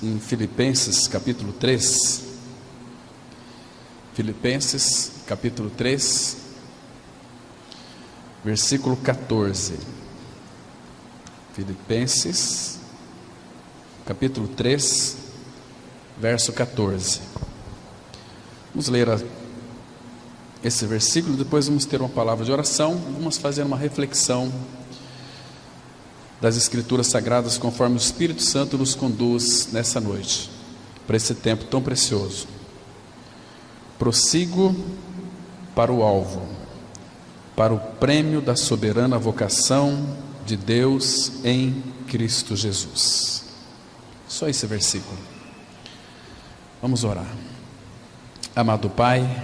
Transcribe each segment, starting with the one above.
em Filipenses capítulo 3. Filipenses capítulo 3, versículo 14. Filipenses capítulo 3, verso 14. Vamos ler esse versículo, depois vamos ter uma palavra de oração, vamos fazer uma reflexão das Escrituras Sagradas, conforme o Espírito Santo nos conduz nessa noite, para esse tempo tão precioso. Prossigo para o alvo, para o prêmio da soberana vocação de Deus em Cristo Jesus. Só esse versículo. Vamos orar. Amado Pai,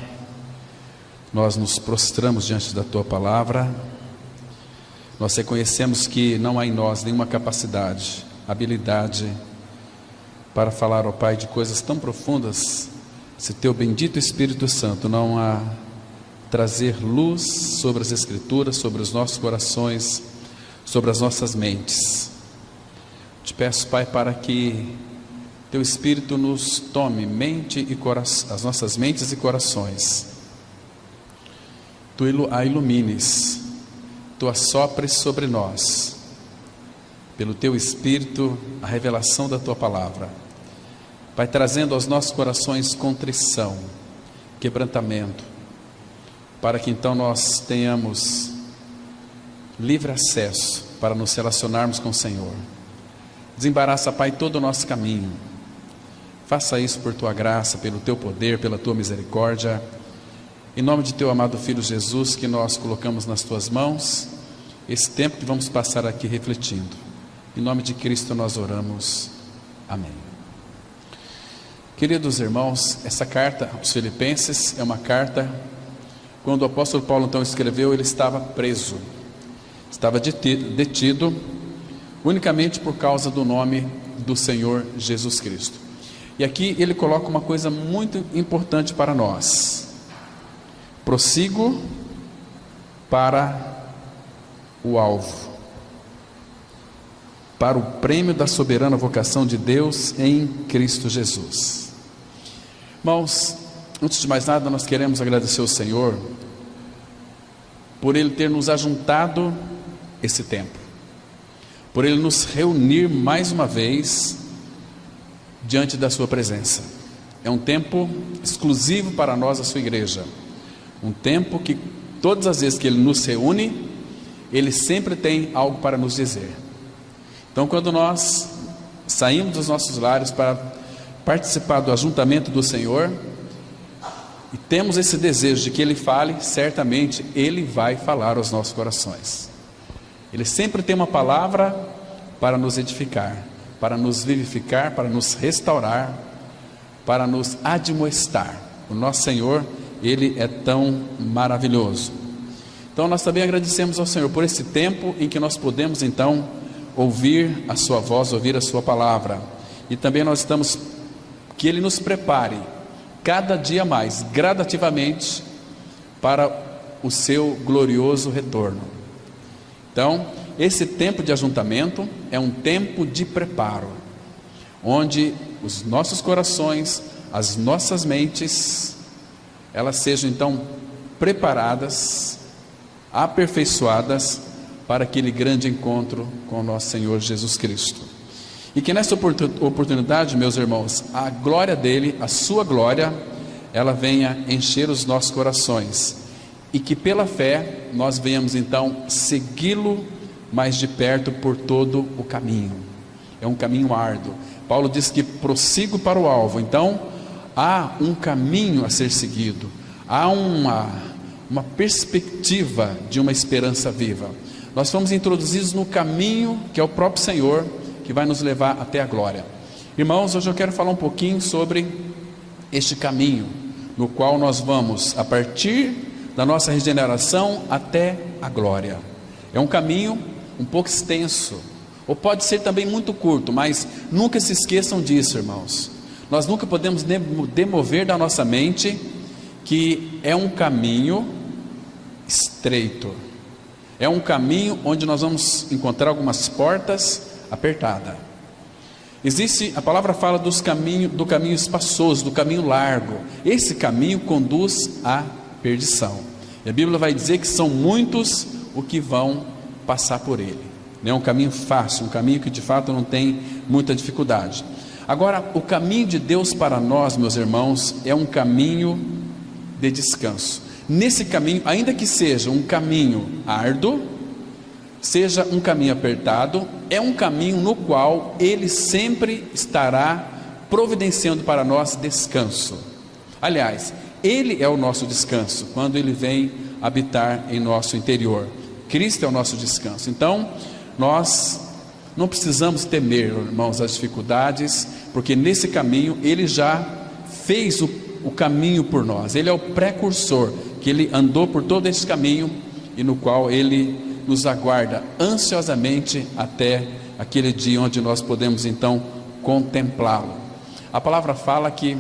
nós nos prostramos diante da Tua palavra. Nós reconhecemos que não há em nós nenhuma capacidade, habilidade para falar, ó Pai, de coisas tão profundas, se Teu bendito Espírito Santo não há trazer luz sobre as Escrituras, sobre os nossos corações, sobre as nossas mentes. Te peço, Pai, para que Teu Espírito nos tome mente e coração, as nossas mentes e corações. Tu a ilumines, Tu assopres sobre nós, pelo Teu Espírito, a revelação da Tua palavra. Vai trazendo aos nossos corações contrição, quebrantamento, para que então nós tenhamos livre acesso para nos relacionarmos com o Senhor. Desembaraça, Pai, todo o nosso caminho. Faça isso por Tua graça, pelo Teu poder, pela Tua misericórdia. Em nome de Teu amado Filho Jesus, que nós colocamos nas Tuas mãos, esse tempo que vamos passar aqui refletindo. Em nome de Cristo nós oramos. Amém. Queridos irmãos, essa carta aos Filipenses é uma carta, quando o apóstolo Paulo então escreveu, ele estava preso, estava detido, unicamente por causa do nome do Senhor Jesus Cristo. E aqui ele coloca uma coisa muito importante para nós: prossigo para o alvo, para o prêmio da soberana vocação de Deus em Cristo Jesus. Irmãos, antes de mais nada, nós queremos agradecer ao Senhor por Ele ter nos ajuntado esse tempo, por Ele nos reunir mais uma vez diante da Sua presença. É um tempo exclusivo para nós, a Sua igreja. Um tempo que todas as vezes que Ele nos reúne, Ele sempre tem algo para nos dizer. Então, quando nós saímos dos nossos lares para participar do ajuntamento do Senhor, e temos esse desejo de que Ele fale, certamente Ele vai falar aos nossos corações. Ele sempre tem uma palavra para nos edificar, para nos vivificar, para nos restaurar, para nos admoestar. O nosso Senhor, Ele é tão maravilhoso. Então nós também agradecemos ao Senhor por esse tempo em que nós podemos então ouvir a Sua voz, ouvir a Sua palavra. E também nós estamos, que Ele nos prepare cada dia mais, gradativamente, para o Seu glorioso retorno. Então, esse tempo de ajuntamento é um tempo de preparo, onde os nossos corações, as nossas mentes, elas sejam então preparadas, aperfeiçoadas para aquele grande encontro com o nosso Senhor Jesus Cristo. E que nessa oportunidade, meus irmãos, a glória dele, a sua glória, ela venha encher os nossos corações, e que pela fé nós venhamos então segui-lo mais de perto por todo o caminho. É um caminho árduo. Paulo diz que prossigo para o alvo. Então há um caminho a ser seguido, há uma perspectiva de uma esperança viva. Nós fomos introduzidos no caminho que é o próprio Senhor, que vai nos levar até a glória. Irmãos, hoje eu quero falar um pouquinho sobre este caminho, no qual nós vamos, a partir da nossa regeneração até a glória. É um caminho um pouco extenso, ou pode ser também muito curto, mas nunca se esqueçam disso, irmãos. Nós nunca podemos demover da nossa mente que é um caminho estreito, é um caminho onde nós vamos encontrar algumas portas apertadas. Existe, a palavra fala do caminho espaçoso, do caminho largo. Esse caminho conduz à perdição. E a Bíblia vai dizer que são muitos os que vão passar por ele. Não é um caminho fácil, um caminho que de fato não tem muita dificuldade. Agora, o caminho de Deus para nós, meus irmãos, é um caminho de descanso. Nesse caminho, ainda que seja um caminho árduo, seja um caminho apertado, é um caminho no qual Ele sempre estará providenciando para nós descanso. Aliás, Ele é o nosso descanso, quando Ele vem habitar em nosso interior. Cristo é o nosso descanso. Então, nós não precisamos temer, irmãos, as dificuldades, porque nesse caminho Ele já fez o caminho por nós. Ele é o precursor, que Ele andou por todo esse caminho e no qual Ele nos aguarda ansiosamente até aquele dia onde nós podemos então contemplá-lo. A palavra fala que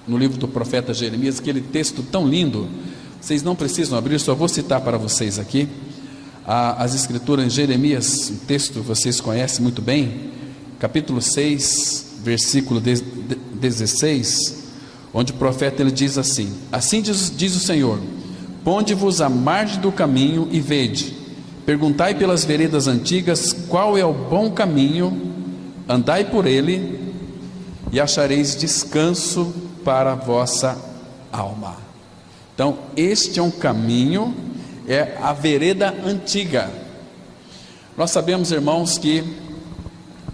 no livro do profeta Jeremias, aquele texto tão lindo, vocês não precisam abrir, só vou citar para vocês aqui as escrituras em Jeremias, um texto que vocês conhecem muito bem, capítulo 6, versículo 16, onde o profeta ele diz assim: assim diz o Senhor: ponde-vos à margem do caminho e vede, perguntai pelas veredas antigas qual é o bom caminho, andai por ele e achareis descanso para a vossa alma. Então este é um caminho, é a vereda antiga. Nós sabemos, irmãos, que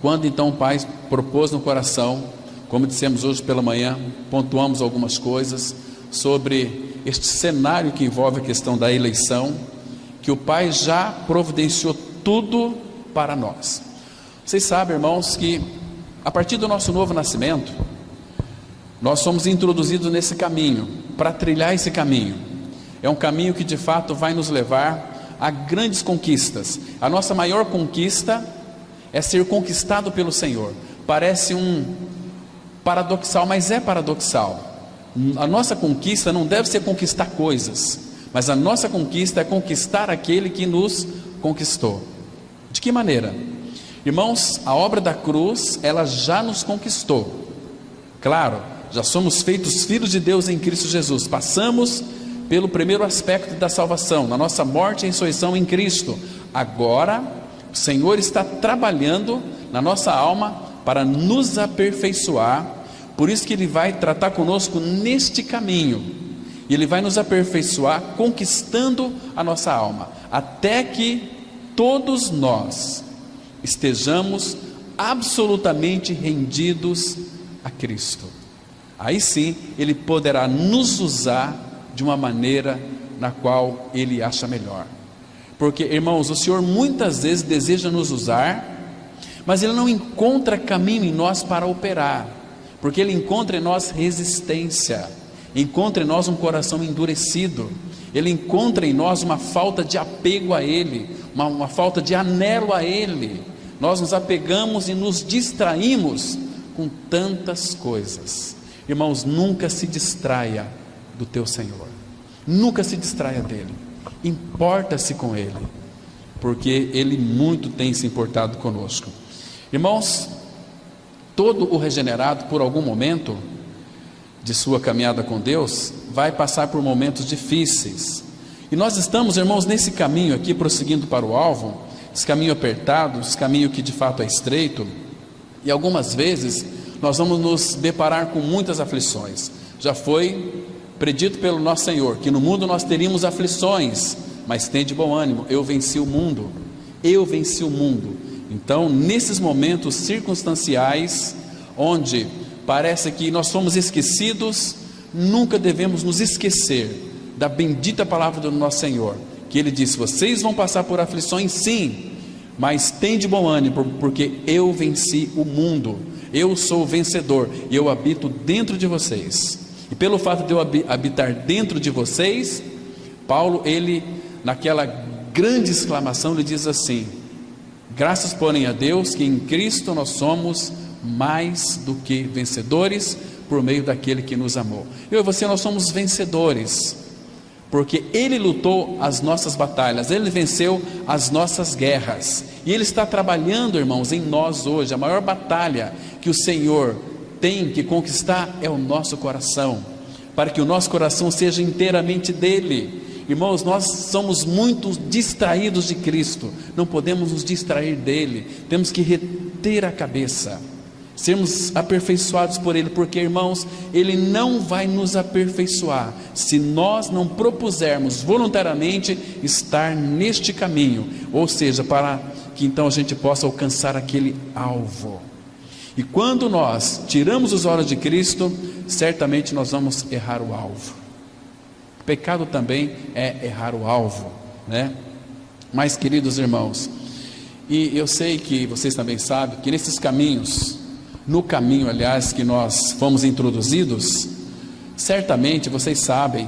quando então o Pai propôs no coração, como dissemos hoje pela manhã, pontuamos algumas coisas sobre este cenário que envolve a questão da eleição, que o Pai já providenciou tudo para nós. Vocês sabem, irmãos, que a partir do nosso novo nascimento, nós somos introduzidos nesse caminho, para trilhar esse caminho. É um caminho que de fato vai nos levar a grandes conquistas. A nossa maior conquista é ser conquistado pelo Senhor. Parece um paradoxal, mas é paradoxal. A nossa conquista não deve ser conquistar coisas, mas a nossa conquista é conquistar aquele que nos conquistou. De que maneira? Irmãos, a obra da cruz, ela já nos conquistou. Claro, já somos feitos filhos de Deus em Cristo Jesus. Passamos pelo primeiro aspecto da salvação, na nossa morte e ressurreição em Cristo. Agora, o Senhor está trabalhando na nossa alma para nos aperfeiçoar. Por isso que Ele vai tratar conosco neste caminho, e Ele vai nos aperfeiçoar conquistando a nossa alma, até que todos nós estejamos absolutamente rendidos a Cristo. Aí sim Ele poderá nos usar de uma maneira na qual Ele acha melhor. Porque, irmãos, o Senhor muitas vezes deseja nos usar, mas Ele não encontra caminho em nós para operar, porque Ele encontra em nós resistência, encontra em nós um coração endurecido, Ele encontra em nós uma falta de apego a Ele, uma falta de anelo a Ele. Nós nos apegamos e nos distraímos com tantas coisas. Irmãos, nunca se distraia do teu Senhor, nunca se distraia dele, importa-se com Ele, porque Ele muito tem se importado conosco. Irmãos, todo o regenerado, por algum momento de sua caminhada com Deus, vai passar por momentos difíceis, e nós estamos, irmãos, nesse caminho aqui, prosseguindo para o alvo, esse caminho apertado, esse caminho que de fato é estreito, e algumas vezes nós vamos nos deparar com muitas aflições. Já foi predito pelo nosso Senhor, que no mundo nós teríamos aflições, mas tem de bom ânimo, eu venci o mundo, eu venci o mundo. Então, nesses momentos circunstanciais, onde parece que nós somos esquecidos, nunca devemos nos esquecer da bendita palavra do nosso Senhor, que Ele disse: vocês vão passar por aflições sim, mas tem de bom ânimo, porque eu venci o mundo, eu sou o vencedor, e eu habito dentro de vocês. E pelo fato de eu habitar dentro de vocês, Paulo, ele, naquela grande exclamação, ele diz assim: graças porém a Deus, que em Cristo nós somos mais do que vencedores, por meio daquele que nos amou. Eu e você, nós somos vencedores, porque Ele lutou as nossas batalhas, Ele venceu as nossas guerras, e Ele está trabalhando, irmãos, em nós hoje. A maior batalha que o Senhor tem que conquistar é o nosso coração, para que o nosso coração seja inteiramente dele. Irmãos, nós somos muito distraídos de Cristo, não podemos nos distrair dele, temos que reter a cabeça, sermos aperfeiçoados por Ele, porque, irmãos, Ele não vai nos aperfeiçoar se nós não propusermos voluntariamente estar neste caminho, ou seja, para que então a gente possa alcançar aquele alvo. E quando nós tiramos os olhos de Cristo, certamente nós vamos errar o alvo. O pecado também é errar o alvo, né? Mas, queridos irmãos, e eu sei que vocês também sabem que nesses caminhos, no caminho, aliás, que nós fomos introduzidos, certamente vocês sabem,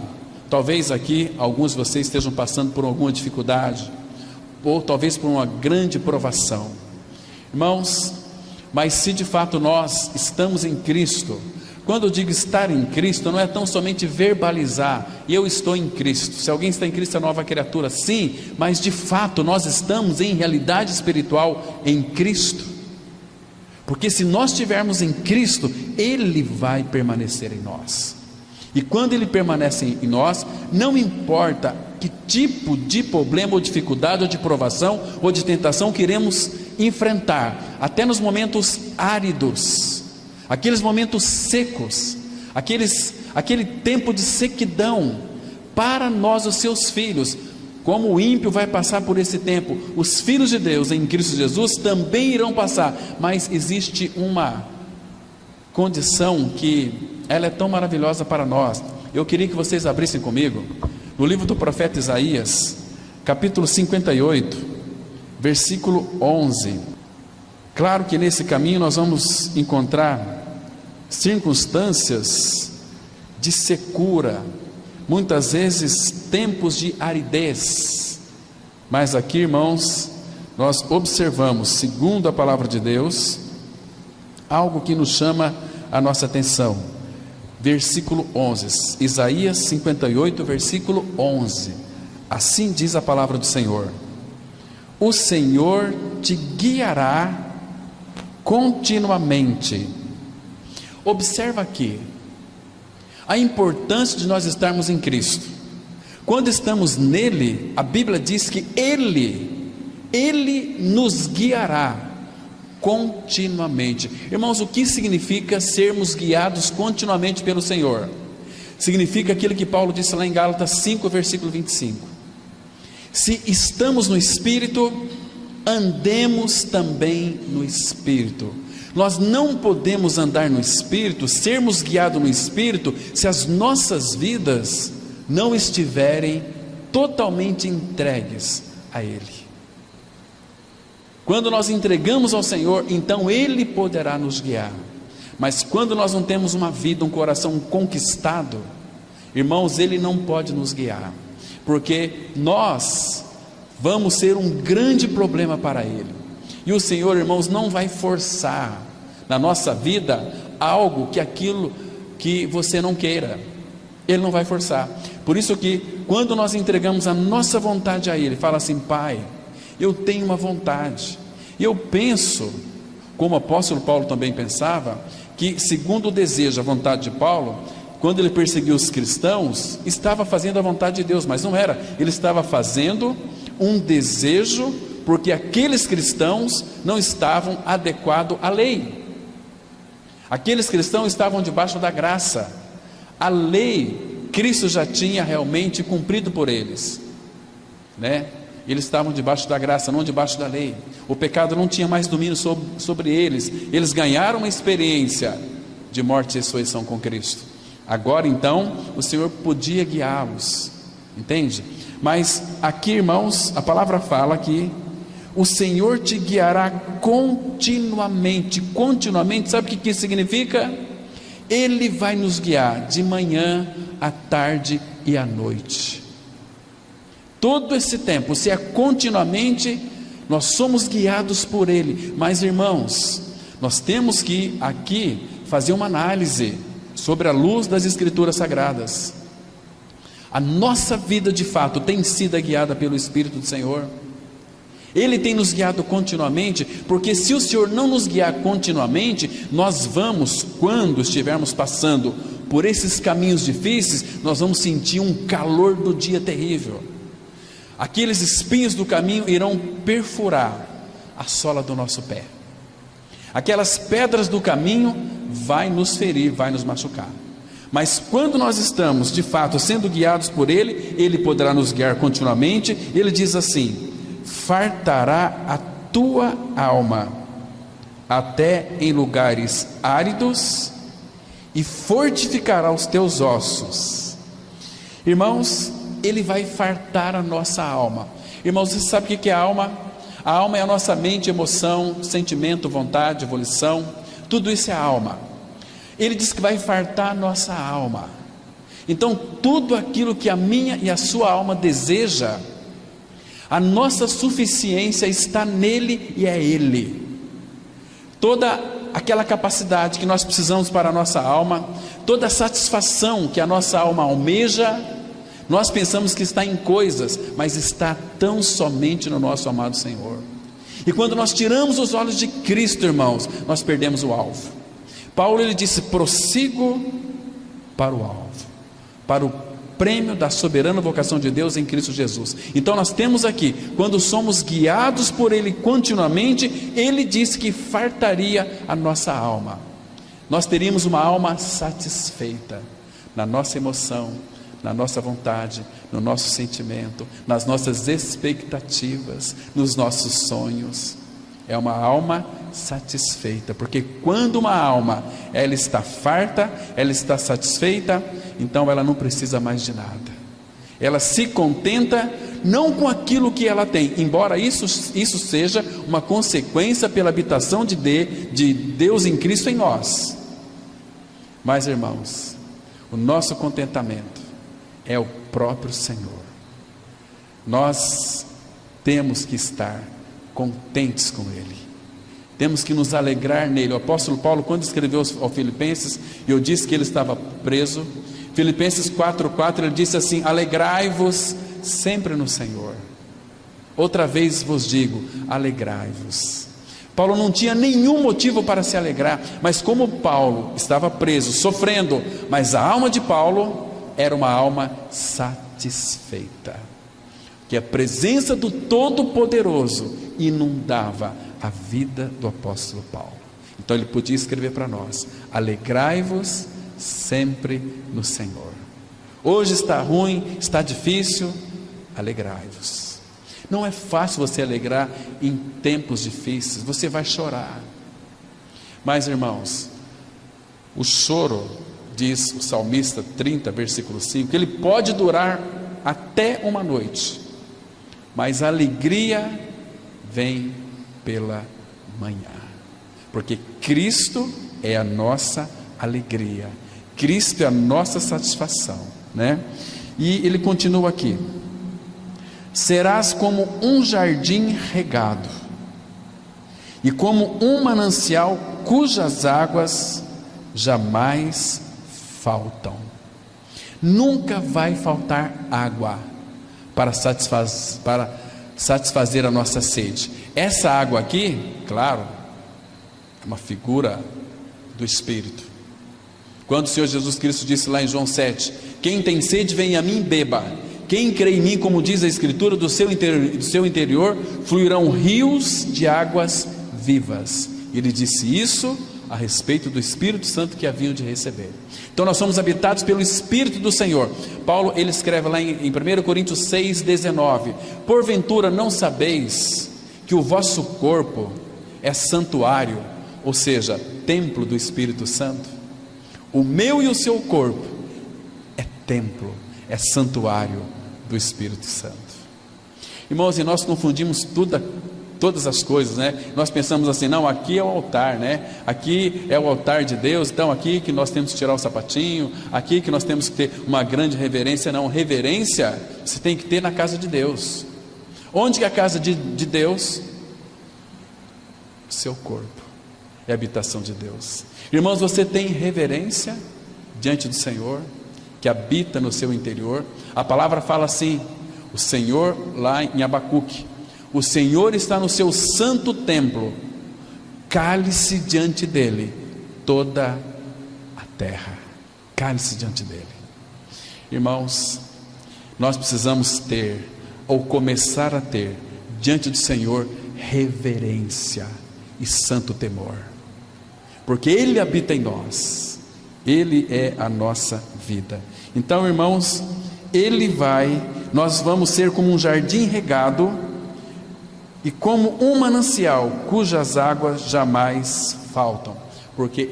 talvez aqui alguns de vocês estejam passando por alguma dificuldade, ou talvez por uma grande provação. Irmãos, mas se de fato nós estamos em Cristo, quando eu digo estar em Cristo, não é tão somente verbalizar, eu estou em Cristo. Se alguém está em Cristo é nova criatura, sim, mas de fato nós estamos em realidade espiritual em Cristo. Porque se nós estivermos em Cristo, Ele vai permanecer em nós. E quando Ele permanece em nós, não importa que tipo de problema ou dificuldade, ou de provação, ou de tentação queremos enfrentar, até nos momentos áridos, aqueles momentos secos, aquele tempo de sequidão, para nós, os seus filhos, como o ímpio vai passar por esse tempo, os filhos de Deus em Cristo Jesus também irão passar, mas existe uma condição que ela é tão maravilhosa para nós. Eu queria que vocês abrissem comigo no livro do profeta Isaías, capítulo 58, versículo 11. Claro que nesse caminho nós vamos encontrar circunstâncias de secura, muitas vezes tempos de aridez, mas aqui, irmãos, nós observamos, segundo a palavra de Deus, algo que nos chama a nossa atenção. Versículo 11, Isaías 58, versículo 11, assim diz a palavra do Senhor: o Senhor te guiará continuamente. Observa aqui a importância de nós estarmos em Cristo. Quando estamos nele, a Bíblia diz que Ele nos guiará continuamente. Irmãos, o que significa sermos guiados continuamente pelo Senhor? Significa aquilo que Paulo disse lá em Gálatas 5, versículo 25. Se estamos no Espírito, andemos também no Espírito. Nós não podemos andar no Espírito, sermos guiados no Espírito, se as nossas vidas não estiverem totalmente entregues a Ele. Quando nós entregamos ao Senhor, então Ele poderá nos guiar. Mas quando nós não temos uma vida, um coração conquistado, irmãos, Ele não pode nos guiar, porque nós vamos ser um grande problema para Ele. E o Senhor, irmãos, não vai forçar na nossa vida algo que aquilo que você não queira. Ele não vai forçar. Por isso que quando nós entregamos a nossa vontade a Ele, fala assim: Pai, eu tenho uma vontade. E eu penso, como o apóstolo Paulo também pensava, que segundo o desejo, a vontade de Paulo, quando ele perseguiu os cristãos, estava fazendo a vontade de Deus, mas não era. Ele estava fazendo um desejo, porque aqueles cristãos não estavam adequados à lei. Aqueles cristãos estavam debaixo da graça. A lei, Cristo já tinha realmente cumprido por eles, né? Eles estavam debaixo da graça, não debaixo da lei. O pecado não tinha mais domínio sobre eles. Eles ganharam uma experiência de morte e ressurreição com Cristo. Agora então, o Senhor podia guiá-los, entende? Mas aqui, irmãos, a palavra fala que o Senhor te guiará continuamente. Continuamente, sabe o que isso significa? Ele vai nos guiar de manhã, à tarde e à noite. Todo esse tempo, se é continuamente, nós somos guiados por Ele. Mas, irmãos, nós temos que aqui fazer uma análise sobre a luz das Escrituras Sagradas. A nossa vida de fato tem sido guiada pelo Espírito do Senhor? Ele tem nos guiado continuamente, porque se o Senhor não nos guiar continuamente, nós vamos, quando estivermos passando por esses caminhos difíceis, nós vamos sentir um calor do dia terrível. Aqueles espinhos do caminho irão perfurar a sola do nosso pé. Aquelas pedras do caminho vai nos ferir, vai nos machucar. Mas quando nós estamos de fato sendo guiados por Ele, Ele poderá nos guiar continuamente. Ele diz assim: fartará a tua alma até em lugares áridos e fortificará os teus ossos. Irmãos, Ele vai fartar a nossa alma. Irmãos, você sabe o que é a alma? A alma é a nossa mente, emoção, sentimento, vontade, volição. Tudo isso é a alma. Ele diz que vai fartar a nossa alma. Então tudo aquilo que a minha e a sua alma deseja, a nossa suficiência está nele e é Ele. Toda aquela capacidade que nós precisamos para a nossa alma, toda a satisfação que a nossa alma almeja, nós pensamos que está em coisas, mas está tão somente no nosso amado Senhor. E quando nós tiramos os olhos de Cristo, irmãos, nós perdemos o alvo. Paulo, ele disse: prossigo para o alvo, para o prêmio da soberana vocação de Deus em Cristo Jesus. Então nós temos aqui, quando somos guiados por Ele continuamente, Ele disse que fartaria a nossa alma. Nós teríamos uma alma satisfeita na nossa emoção, na nossa vontade, no nosso sentimento, nas nossas expectativas, nos nossos sonhos. É uma alma satisfeita, porque quando uma alma ela está farta, ela está satisfeita, então ela não precisa mais de nada. Ela se contenta não com aquilo que ela tem, embora isso seja uma consequência pela habitação de Deus em Cristo em nós. Mas, irmãos, o nosso contentamento é o próprio Senhor. Nós temos que estar contentes com Ele, temos que nos alegrar nele. O apóstolo Paulo, quando escreveu aos Filipenses, eu disse que ele estava preso, Filipenses 4:4, ele disse assim: alegrai-vos sempre no Senhor. Outra vez vos digo, alegrai-vos. Paulo não tinha nenhum motivo para se alegrar, mas como Paulo estava preso, sofrendo, mas a alma de Paulo era uma alma satisfeita, que a presença do Todo-Poderoso inundava a vida do apóstolo Paulo. Então ele podia escrever para nós: alegrai-vos sempre no Senhor. Hoje está ruim, está difícil, alegrai-vos. Não é fácil você alegrar em tempos difíceis, você vai chorar. Mas, irmãos, o choro, diz o salmista 30, versículo 5, que ele pode durar até uma noite, mas a alegria vem pela manhã, porque Cristo é a nossa alegria, Cristo é a nossa satisfação, né? E ele continua aqui: serás como um jardim regado e como um manancial cujas águas jamais faltam. Nunca vai faltar água para satisfazer a nossa sede. Essa água aqui, claro, é uma figura do Espírito. Quando o Senhor Jesus Cristo disse lá em João 7: quem tem sede, vem a mim, beba. Quem crê em mim, como diz a Escritura, do seu interior fluirão rios de águas vivas. Ele disse isso a respeito do Espírito Santo que haviam de receber. Então nós somos habitados pelo Espírito do Senhor. Paulo, ele escreve lá em 1 Coríntios 6:19: porventura não sabeis que o vosso corpo é santuário, ou seja, templo do Espírito Santo? O meu e o seu corpo é templo, é santuário do Espírito Santo. Irmãos, e nós confundimos todas as coisas, né? Nós pensamos assim: não, aqui é o altar, né? Aqui é o altar de Deus, então aqui que nós temos que tirar o sapatinho, aqui que nós temos que ter uma grande reverência. Não, reverência você tem que ter na casa de Deus. Onde que é a casa de Deus? Seu corpo é a habitação de Deus. Irmãos, você tem reverência diante do Senhor? que habita no seu interior. A palavra fala assim, o Senhor, lá em Abacuque, o Senhor está no seu santo templo, cale-se diante dele toda a terra, cale-se diante dele. Irmãos, nós precisamos ter, ou começar a ter, diante do Senhor, reverência e santo temor, porque Ele habita em nós, Ele é a nossa vida. Então, irmãos, nós vamos ser como um jardim regado e como um manancial cujas águas jamais faltam, porque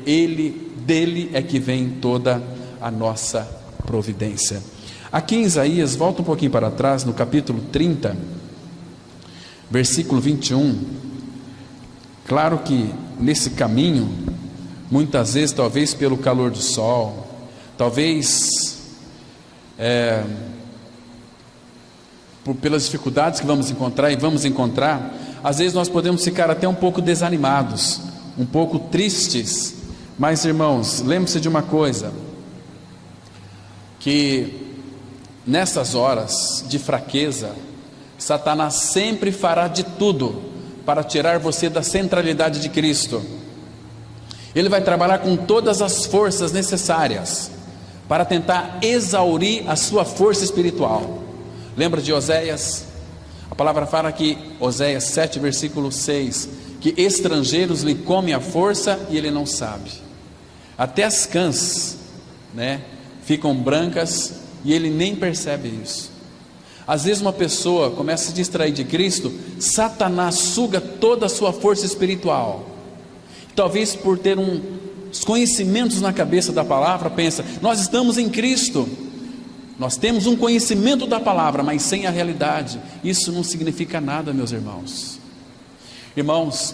dele é que vem toda a nossa providência. Aqui em Isaías, volta um pouquinho para trás, no capítulo 30, versículo 21, claro que nesse caminho, muitas vezes, talvez pelo calor do sol, talvez pelas dificuldades que vamos encontrar, às vezes nós podemos ficar até um pouco desanimados, um pouco tristes, mas irmãos, lembre-se de uma coisa, que nessas horas de fraqueza, Satanás sempre fará de tudo para tirar você da centralidade de Cristo. Ele vai trabalhar com todas as forças necessárias para tentar exaurir a sua força espiritual. Lembra de Oséias? A palavra fala que, Oséias 7, versículo 6, que estrangeiros lhe comem a força e ele não sabe. Até as cãs, ficam brancas e ele nem percebe isso. Às vezes uma pessoa começa a se distrair de Cristo, Satanás suga toda a sua força espiritual. Talvez por ter uns conhecimentos na cabeça da palavra, pensa, nós estamos em Cristo, nós temos um conhecimento da palavra, mas sem a realidade, isso não significa nada, meus irmãos. Irmãos,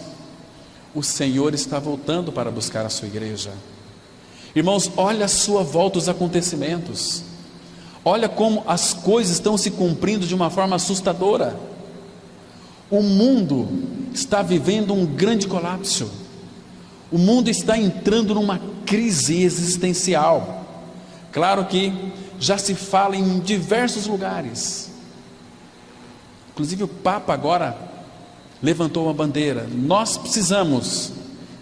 o Senhor está voltando para buscar a sua igreja. Irmãos, olha à sua volta os acontecimentos, olha como as coisas estão se cumprindo de uma forma assustadora. O mundo está vivendo um grande colapso, o mundo está entrando numa crise existencial. Claro que já se fala em diversos lugares, inclusive o Papa agora levantou uma bandeira, nós precisamos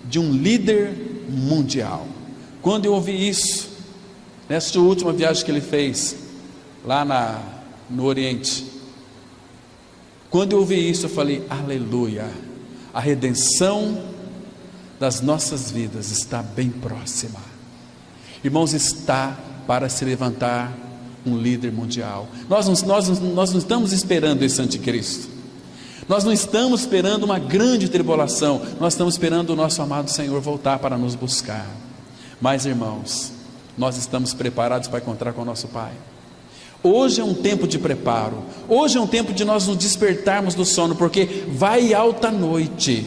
de um líder mundial. Quando eu ouvi isso, nessa última viagem que ele fez, lá no Oriente, quando eu ouvi isso, eu falei, aleluia, a redenção das nossas vidas está bem próxima. Irmãos, está para se levantar um líder mundial. Nós não estamos esperando esse anticristo, nós não estamos esperando uma grande tribulação, nós estamos esperando o nosso amado Senhor voltar para nos buscar. Mas irmãos, nós estamos preparados para encontrar com o nosso Pai. Hoje é um tempo de preparo, hoje é um tempo de nós nos despertarmos do sono, porque vai alta noite,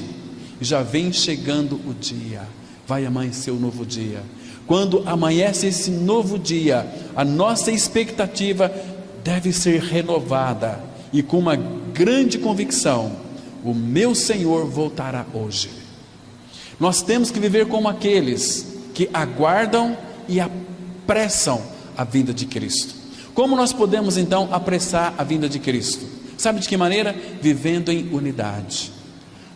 já vem chegando o dia, vai amanhecer o novo dia. Quando amanhece esse novo dia, a nossa expectativa deve ser renovada, e com uma grande convicção, o meu Senhor voltará hoje. Nós temos que viver como aqueles que aguardam e apressam a vinda de Cristo. Como nós podemos então apressar a vinda de Cristo? Sabe de que maneira? Vivendo em unidade,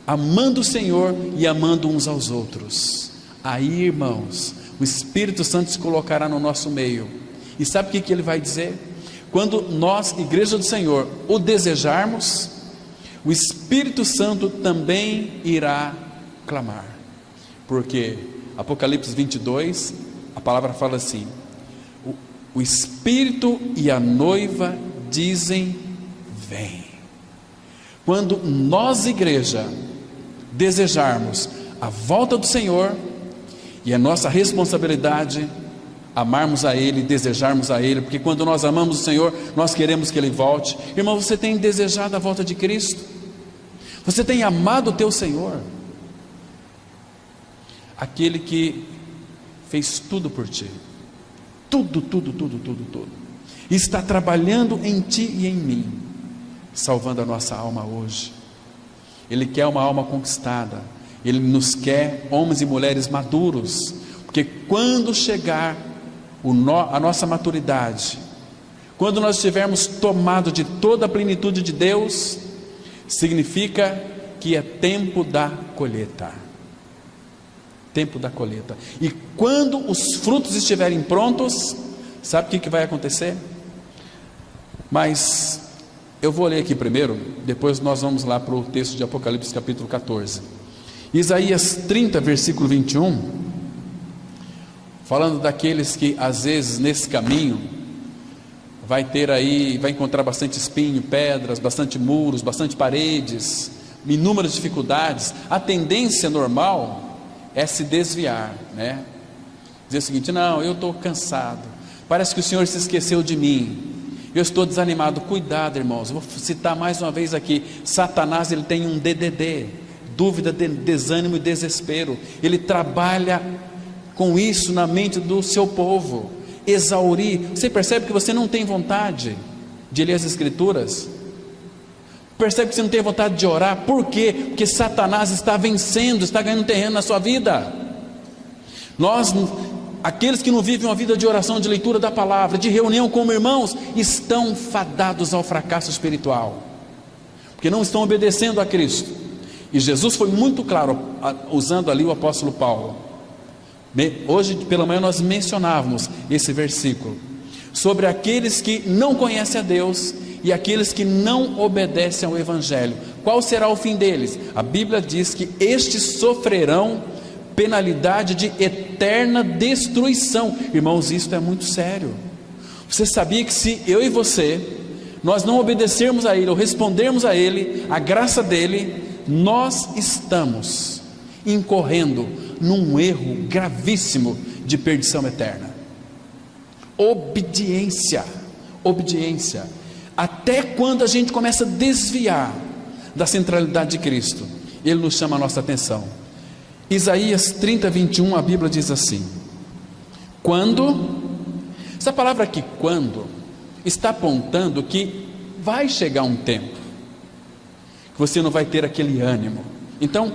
amando o Senhor e amando uns aos outros. Aí, irmãos, o Espírito Santo se colocará no nosso meio. E sabe o que Ele vai dizer? Quando nós, igreja do Senhor, o desejarmos, o Espírito Santo também irá clamar. Porque Apocalipse 22, a palavra fala assim, o Espírito e a noiva dizem, vem. Quando nós, igreja, desejarmos a volta do Senhor, e é nossa responsabilidade amarmos a Ele, desejarmos a Ele, porque quando nós amamos o Senhor, nós queremos que Ele volte. Irmão, você tem desejado a volta de Cristo? Você tem amado o teu Senhor? Aquele que fez tudo por ti, tudo, e está trabalhando em ti e em mim, salvando a nossa alma hoje. Ele quer uma alma conquistada, Ele nos quer homens e mulheres maduros, porque quando chegar a nossa maturidade, quando nós estivermos tomados de toda a plenitude de Deus, significa que é tempo da colheita. Tempo da colheita. E quando os frutos estiverem prontos, sabe o que vai acontecer? Mas eu vou ler aqui primeiro, depois nós vamos lá para o texto de Apocalipse capítulo 14. Isaías 30, versículo 21, falando daqueles que às vezes nesse caminho vai encontrar bastante espinho, pedras, bastante muros, bastante paredes, inúmeras dificuldades. A tendência normal é se desviar, né? Dizer o seguinte: não, eu estou cansado, parece que o Senhor se esqueceu de mim, eu estou desanimado. Cuidado, irmãos, vou citar mais uma vez aqui: Satanás, ele tem um DDD, dúvida, desânimo e desespero. Ele trabalha com isso na mente do seu povo, exaurir. Você percebe que você não tem vontade de ler as Escrituras? Percebe que você não tem vontade de orar? Por quê? Porque Satanás está vencendo, está ganhando terreno na sua vida. Aqueles que não vivem uma vida de oração, de leitura da palavra, de reunião com irmãos, estão fadados ao fracasso espiritual, porque não estão obedecendo a Cristo. E Jesus foi muito claro, usando ali o apóstolo Paulo. Hoje pela manhã nós mencionávamos esse versículo, sobre aqueles que não conhecem a Deus e aqueles que não obedecem ao Evangelho. Qual será o fim deles? A Bíblia diz que estes sofrerão penalidade de eterna destruição. Irmãos, isso é muito sério. Você sabia que se eu e você, nós não obedecermos a Ele, ou respondermos a Ele, a graça dEle, nós estamos incorrendo num erro gravíssimo de perdição eterna. Obediência. Até quando a gente começa a desviar da centralidade de Cristo, Ele nos chama a nossa atenção. Isaías 30, 21, a Bíblia diz assim: essa palavra aqui, quando, está apontando que vai chegar um tempo que você não vai ter aquele ânimo. Então,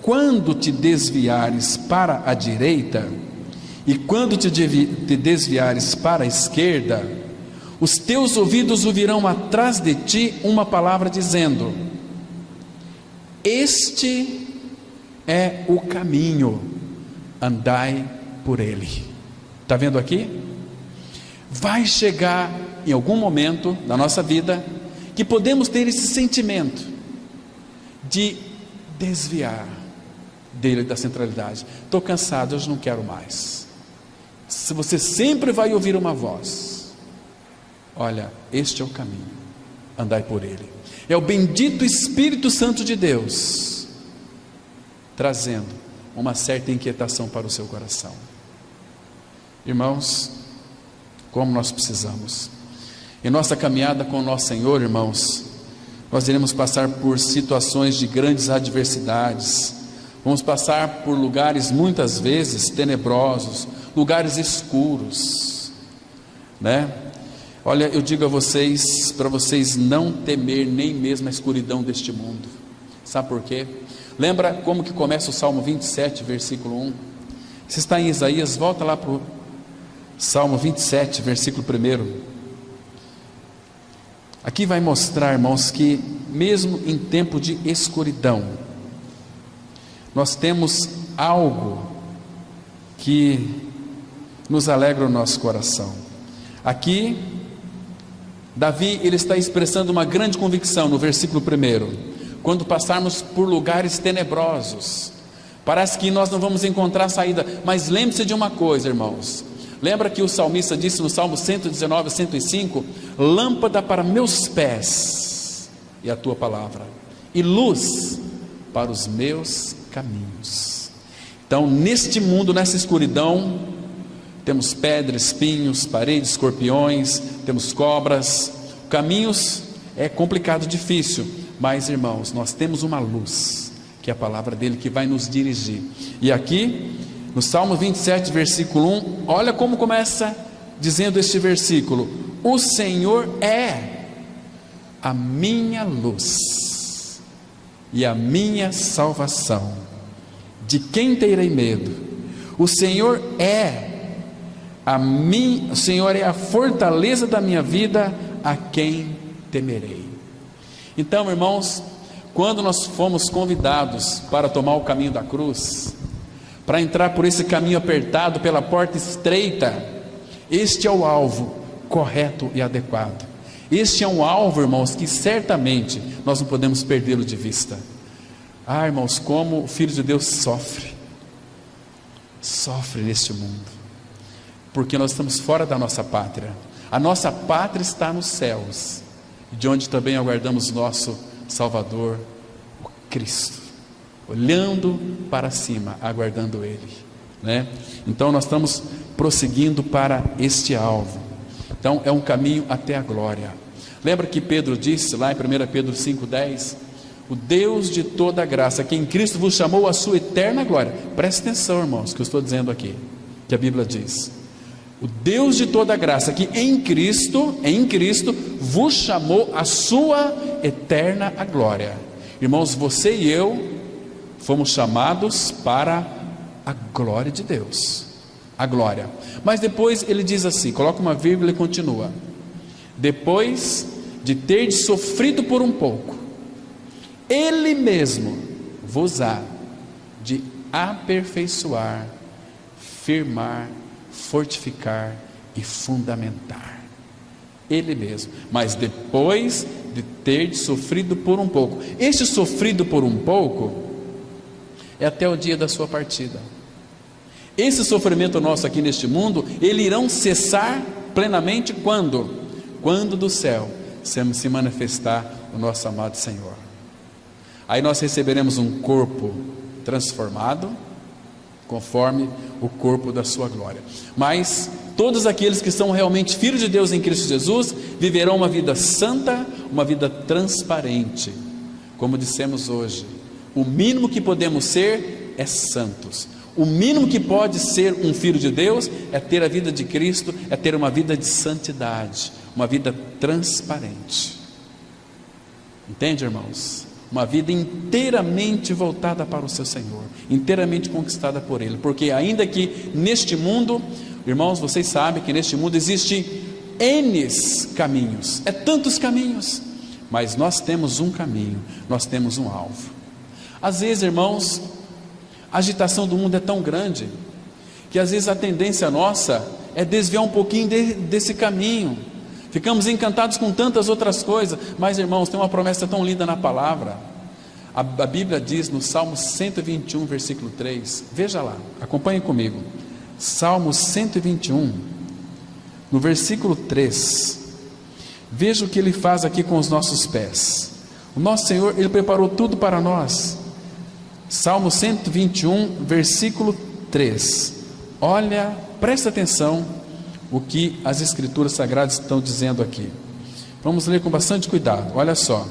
quando te desviares para a direita, e quando te desviares para a esquerda, os teus ouvidos ouvirão atrás de ti uma palavra dizendo: este é o caminho, andai por ele. Está vendo aqui? Vai chegar em algum momento da nossa vida que podemos ter esse sentimento de desviar dele, da centralidade. Estou cansado, hoje não quero mais. Se você sempre vai ouvir uma voz: olha, este é o caminho, andai por ele. É o bendito Espírito Santo de Deus trazendo uma certa inquietação para o seu coração. Irmãos, como nós precisamos, em nossa caminhada com o nosso Senhor, irmãos, nós iremos passar por situações de grandes adversidades, vamos passar por lugares muitas vezes tenebrosos, lugares escuros, né? Olha, eu digo a vocês, para vocês não temer nem mesmo a escuridão deste mundo. Sabe por quê? Lembra como que começa o Salmo 27, versículo 1? Se está em Isaías, volta lá para o Salmo 27, versículo 1. Aqui vai mostrar, irmãos, que mesmo em tempo de escuridão, nós temos algo que nos alegra o nosso coração. Aqui, Davi, ele está expressando uma grande convicção no versículo 1. Quando passarmos por lugares tenebrosos, parece que nós não vamos encontrar saída, mas lembre-se de uma coisa, irmãos. Lembra que o salmista disse no Salmo 119, 105: lâmpada para meus pés e a tua palavra, e luz para os meus caminhos. Então, neste mundo, nessa escuridão, temos pedras, espinhos, paredes, escorpiões, temos cobras, caminhos é complicado, difícil, mas irmãos, nós temos uma luz, que é a palavra dele, que vai nos dirigir. E aqui no Salmo 27, versículo 1, olha como começa dizendo este versículo: o Senhor é a minha luz e a minha salvação, de quem terei medo? O Senhor é O Senhor é a fortaleza da minha vida, a quem temerei. Então, irmãos, quando nós fomos convidados para tomar o caminho da cruz, para entrar por esse caminho apertado, pela porta estreita, este é o alvo correto e adequado. Este é um alvo, irmãos, que certamente nós não podemos perdê-lo de vista. Irmãos, como o Filho de Deus sofre neste mundo, porque nós estamos fora da nossa pátria. A nossa pátria está nos céus, de onde também aguardamos nosso Salvador, o Cristo, olhando para cima, aguardando Ele, né? Então nós estamos prosseguindo para este alvo. Então é um caminho até a glória. Lembra que Pedro disse lá em 1 Pedro 5,10: o Deus de toda graça, que em Cristo vos chamou a sua eterna glória. Preste atenção, irmãos, que eu estou dizendo aqui, que a Bíblia diz: o Deus de toda graça, que em Cristo vos chamou a sua eterna glória. Irmãos, você e eu fomos chamados para a glória de Deus, a glória. Mas depois ele diz assim, coloca uma vírgula e continua: depois de ter sofrido por um pouco, Ele mesmo vos há de aperfeiçoar, firmar, fortificar e fundamentar. Ele mesmo. Mas depois de ter sofrido por um pouco. Este sofrido por um pouco é até o dia da sua partida. Esse sofrimento nosso aqui neste mundo, ele irão cessar plenamente quando? Quando do céu se manifestar o nosso amado Senhor. Aí nós receberemos um corpo transformado, conforme o corpo da sua glória. Mas todos aqueles que são realmente filhos de Deus em Cristo Jesus, viverão uma vida santa, uma vida transparente. Como dissemos hoje, o mínimo que podemos ser é santos. O mínimo que pode ser um filho de Deus é ter a vida de Cristo, é ter uma vida de santidade, uma vida transparente. Entende, irmãos? Uma vida inteiramente voltada para o seu Senhor, inteiramente conquistada por Ele. Porque ainda que neste mundo, irmãos, vocês sabem que neste mundo existe N caminhos, tantos caminhos, mas nós temos um caminho, nós temos um alvo. Às vezes, irmãos, a agitação do mundo é tão grande, que às vezes a tendência nossa é desviar um pouquinho desse caminho. Ficamos encantados com tantas outras coisas. Mas, irmãos, tem uma promessa tão linda na palavra. A Bíblia diz no Salmo 121, versículo 3. Veja lá, acompanhe comigo. Salmo 121, no versículo 3. Veja o que Ele faz aqui com os nossos pés. O nosso Senhor, Ele preparou tudo para nós. Salmo 121, versículo 3. Olha, presta atenção o que as Escrituras Sagradas estão dizendo aqui. Vamos ler com bastante cuidado. Olha só.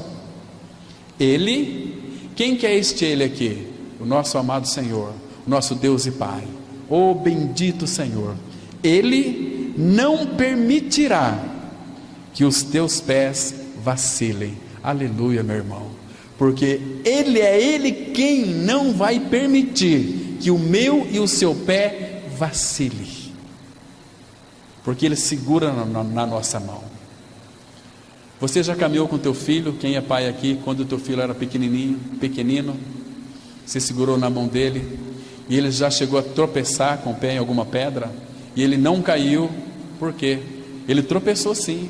Ele, quem que é este Ele aqui? O nosso amado Senhor, o nosso Deus e Pai. Oh, bendito Senhor. Ele não permitirá que os teus pés vacilem. Aleluia, meu irmão. Porque Ele quem não vai permitir que o meu e o seu pé vacile. Porque Ele segura na nossa mão. Você já caminhou com teu filho? Quem é pai aqui, quando o teu filho era pequenino, você segurou na mão dele, e ele já chegou a tropeçar com o pé em alguma pedra, e ele não caiu. Por quê? Ele tropeçou sim,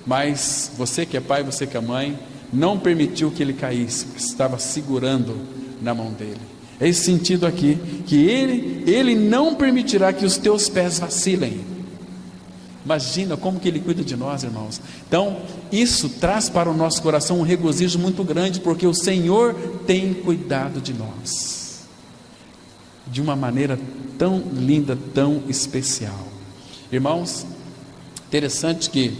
mas você que é pai, você que é mãe, não permitiu que ele caísse, porque estava segurando na mão dele. É esse sentido aqui, que ele não permitirá que os teus pés vacilem. Imagina como que Ele cuida de nós, irmãos. Então, isso traz para o nosso coração um regozijo muito grande, porque o Senhor tem cuidado de nós, de uma maneira tão linda, tão especial. Irmãos, interessante que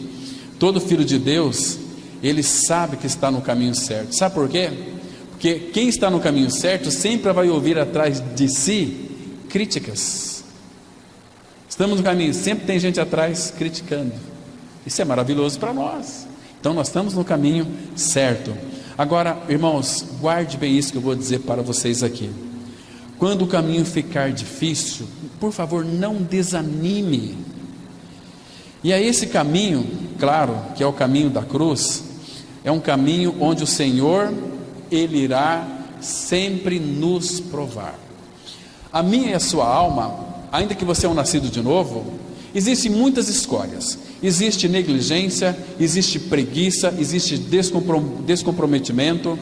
todo filho de Deus, ele sabe que está no caminho certo. Sabe por quê? Porque quem está no caminho certo sempre vai ouvir atrás de si críticas. Estamos no caminho, sempre tem gente atrás criticando. Isso é maravilhoso para nós. Então nós estamos no caminho certo. Agora, irmãos, guarde bem isso que eu vou dizer para vocês aqui. Quando o caminho ficar difícil, por favor, não desanime. E aí esse caminho, claro, que é o caminho da cruz, é um caminho onde o Senhor, Ele irá sempre nos provar. A minha e a sua alma, ainda que você é um nascido de novo, existem muitas escolhas. Existe negligência, existe preguiça, existe descomprometimento,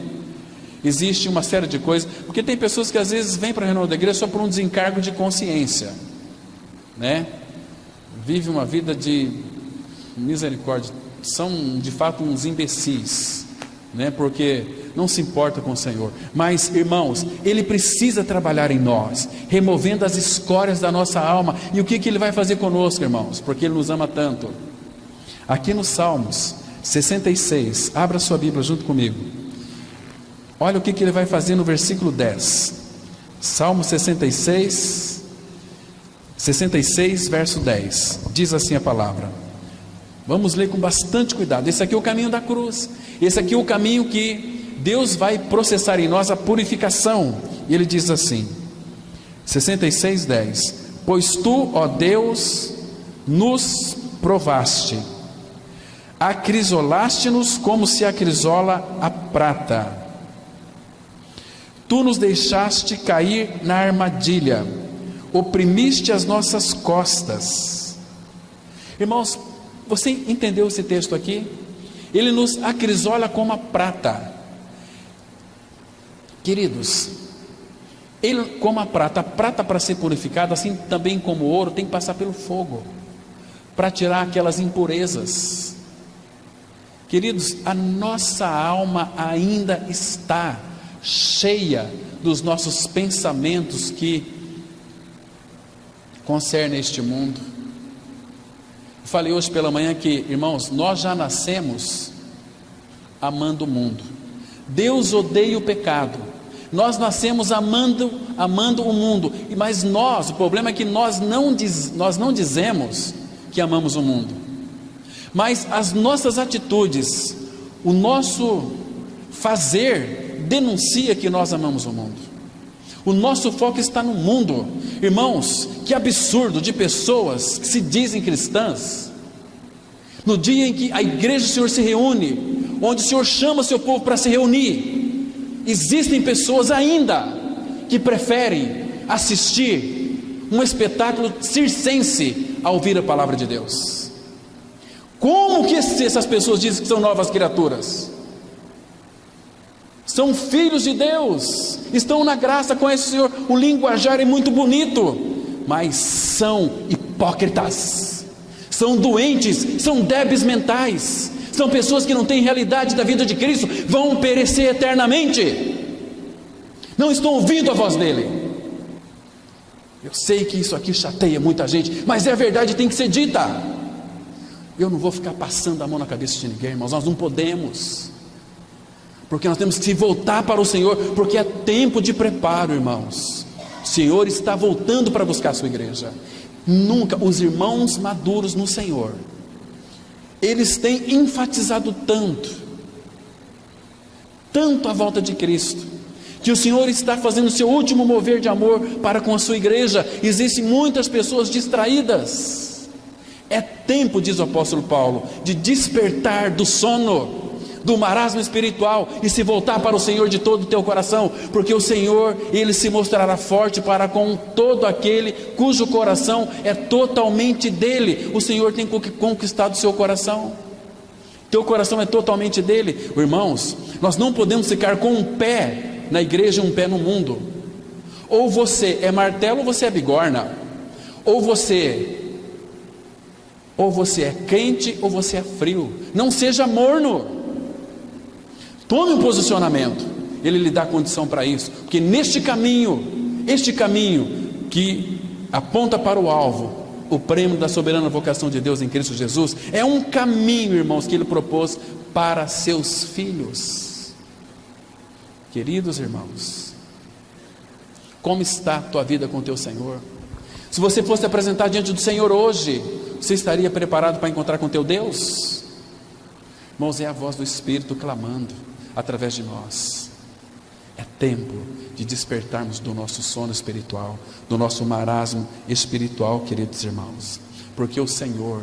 existe uma série de coisas, porque tem pessoas que às vezes vêm para a reunião da igreja só por um desencargo de consciência, né? Vive uma vida de misericórdia, são de fato uns imbecis, né? Porque não se importa com o Senhor. Mas irmãos, Ele precisa trabalhar em nós, removendo as escórias da nossa alma. E o que Ele vai fazer conosco, irmãos? Porque Ele nos ama tanto. Aqui nos Salmos 66, abra sua Bíblia junto comigo. Olha o que Ele vai fazer no versículo 10. Salmo 66, verso 10. Diz assim a palavra. Vamos ler com bastante cuidado. Esse aqui é o caminho da cruz. Esse aqui é o caminho que Deus vai processar em nós a purificação. E Ele diz assim, 66, 10. Pois Tu, ó Deus, nos provaste, acrisolaste-nos como se acrisola a prata. Tu nos deixaste cair na armadilha, oprimiste as nossas costas. Irmãos, você entendeu esse texto aqui? Ele nos acrisola como a prata. Queridos, ele como a prata para ser purificada, assim também como o ouro, tem que passar pelo fogo, para tirar aquelas impurezas. Queridos, a nossa alma ainda está cheia dos nossos pensamentos que concernem este mundo. Eu falei hoje pela manhã que, irmãos, nós já nascemos amando o mundo. Deus odeia o pecado. Nós nascemos amando o mundo. Mas o problema é que nós não dizemos que amamos o mundo. Mas as nossas atitudes, o nosso fazer denuncia que nós amamos o mundo. O nosso foco está no mundo. Irmãos, que absurdo de pessoas que se dizem cristãs, no dia em que a igreja do Senhor se reúne, onde o Senhor chama seu povo para se reunir, existem pessoas ainda que preferem assistir um espetáculo circense a ouvir a palavra de Deus. Como que essas pessoas dizem que são novas criaturas? São filhos de Deus, estão na graça, conhecem o Senhor, o linguajar é muito bonito, mas são hipócritas, são doentes, são débeis mentais, são pessoas que não têm realidade da vida de Cristo, vão perecer eternamente, não estão ouvindo a voz dEle. Eu sei que isso aqui chateia muita gente, mas é a verdade, tem que ser dita. Eu não vou ficar passando a mão na cabeça de ninguém, irmãos, nós não podemos, porque nós temos que se voltar para o Senhor, porque é tempo de preparo, irmãos. O Senhor está voltando para buscar a sua igreja. Nunca, os irmãos maduros no Senhor, eles têm enfatizado tanto a volta de Cristo, que o Senhor está fazendo o seu último mover de amor para com a sua igreja. Existem muitas pessoas distraídas. É tempo, diz o apóstolo Paulo, de despertar do sono, do marasmo espiritual, e se voltar para o Senhor de todo o teu coração, porque o Senhor, Ele se mostrará forte para com todo aquele cujo coração é totalmente dele. O Senhor tem conquistado o seu coração, teu coração é totalmente dele. Irmãos, nós não podemos ficar com um pé na igreja e um pé no mundo. Ou você é martelo ou você é bigorna, ou você é quente ou você é frio. Não seja morno. Tome um posicionamento. Ele lhe dá condição para isso, porque este caminho que aponta para o alvo, o prêmio da soberana vocação de Deus em Cristo Jesus, é um caminho, irmãos, que Ele propôs para seus filhos. Queridos irmãos, como está a tua vida com o teu Senhor? Se você fosse apresentar diante do Senhor hoje, você estaria preparado para encontrar com teu Deus? Irmãos, é a voz do Espírito clamando através de nós. É tempo de despertarmos do nosso sono espiritual, do nosso marasmo espiritual, queridos irmãos, porque o Senhor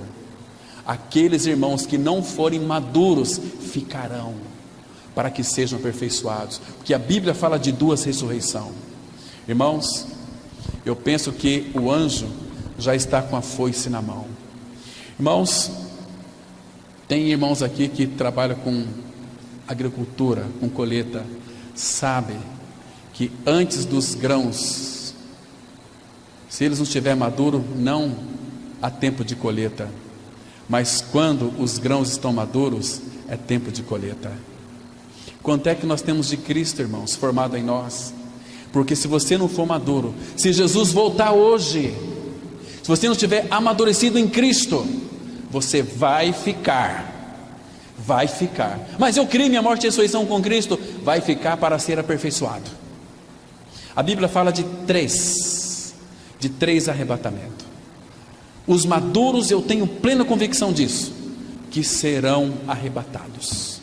Aqueles irmãos que não forem maduros ficarão, para que sejam aperfeiçoados, porque a Bíblia fala de duas ressurreições. Irmãos, eu penso que o anjo já está com a foice na mão. Irmãos, tem irmãos aqui que trabalham com agricultura, com colheita, sabe que antes dos grãos, se eles não estiverem maduros, não há tempo de colheita, mas quando os grãos estão maduros, é tempo de colheita. Quanto é que nós temos de Cristo, irmãos, formado em nós? Porque se você não for maduro, se Jesus voltar hoje, se você não estiver amadurecido em Cristo, você vai ficar. Mas eu criei minha morte e ressurreição com Cristo, vai ficar para ser aperfeiçoado. A Bíblia fala de três arrebatamentos. Os maduros, eu tenho plena convicção disso, que serão arrebatados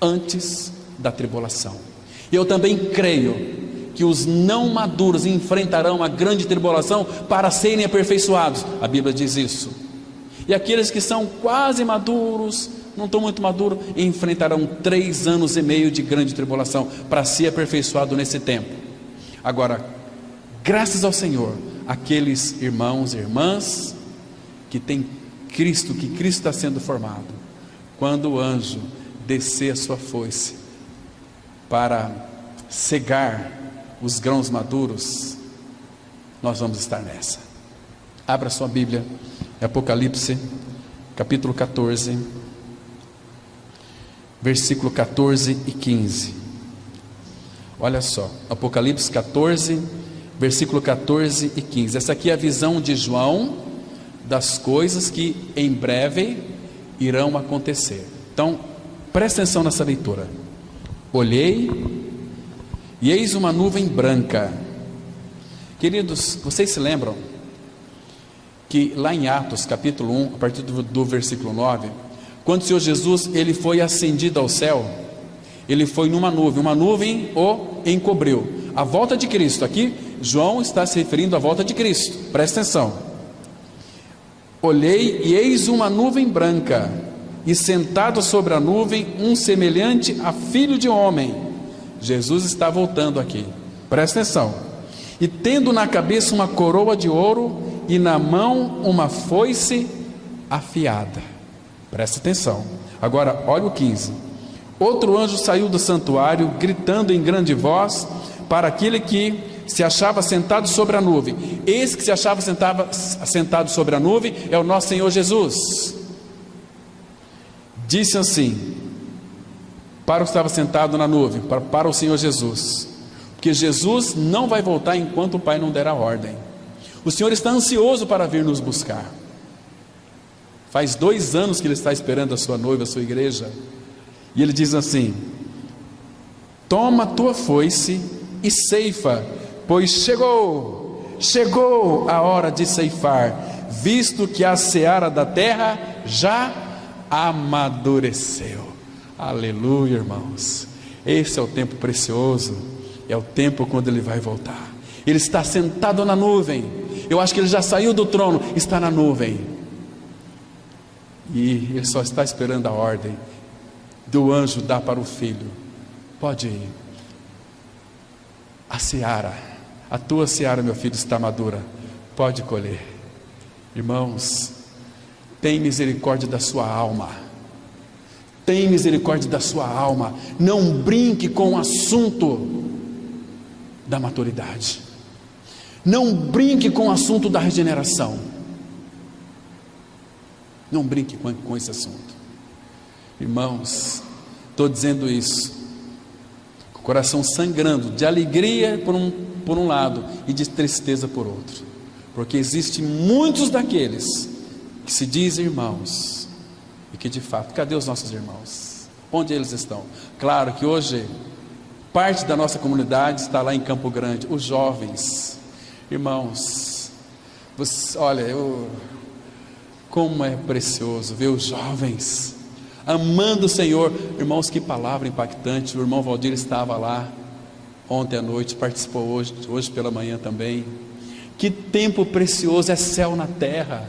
antes da tribulação. Eu também creio que os não maduros enfrentarão a grande tribulação para serem aperfeiçoados. A Bíblia diz isso. E aqueles que são quase maduros, não estão muito maduros, enfrentarão 3 anos e meio de grande tribulação para ser aperfeiçoado nesse tempo. Agora, graças ao Senhor, aqueles irmãos e irmãs que têm Cristo, que Cristo está sendo formado, quando o anjo descer a sua foice para cegar os grãos maduros, nós vamos estar nessa. Abra sua Bíblia, Apocalipse, capítulo 14, versículo 14 e 15. Olha só, Apocalipse 14, versículo 14 e 15. Essa aqui é a visão de João das coisas que em breve irão acontecer. Então, presta atenção nessa leitura. Olhei e eis uma nuvem branca. Queridos, vocês se lembram que lá em Atos capítulo 1, a partir do versículo 9, quando o Senhor Jesus ele foi ascendido ao céu, ele foi numa nuvem, uma nuvem o encobriu. A volta de Cristo, aqui João está se referindo à volta de Cristo, presta atenção. Olhei e eis uma nuvem branca, e sentado sobre a nuvem um semelhante a filho de homem. Jesus está voltando aqui, presta atenção. E tendo na cabeça uma coroa de ouro, e na mão uma foice afiada. Presta atenção. Agora olha o 15. Outro anjo saiu do santuário, gritando em grande voz para aquele que se achava sentado sobre a nuvem. Esse que se achava sentado sobre a nuvem é o nosso Senhor Jesus. Disse assim para o que estava sentado na nuvem, para o Senhor Jesus, porque Jesus não vai voltar enquanto o Pai não der a ordem. O Senhor está ansioso para vir nos buscar. Faz 2 anos que Ele está esperando a sua noiva, a sua igreja, e Ele diz assim: toma a tua foice e ceifa, pois chegou a hora de ceifar, visto que a seara da terra já amadureceu. Aleluia, irmãos. Esse é o tempo precioso, é o tempo quando Ele vai voltar. Ele está sentado na nuvem. Eu acho que Ele já saiu do trono, está na nuvem, e Ele só está esperando a ordem do anjo dar para o filho: pode ir, a seara, a tua seara, meu filho, está madura, pode colher. Irmãos, tem misericórdia da sua alma. Tem misericórdia da sua alma. Não brinque com o assunto da maturidade. Não brinque com o assunto da regeneração. Não brinque com esse assunto. Irmãos, estou dizendo isso com o coração sangrando, de alegria por um lado e de tristeza por outro, porque existem muitos daqueles que se dizem irmãos e que de fato, cadê os nossos irmãos? Onde eles estão? Claro que hoje parte da nossa comunidade está lá em Campo Grande, os jovens. Irmãos, olha, como é precioso ver os jovens amando o Senhor. Irmãos, que palavra impactante. O irmão Valdir estava lá ontem à noite, participou hoje pela manhã também. Que tempo precioso, é céu na terra.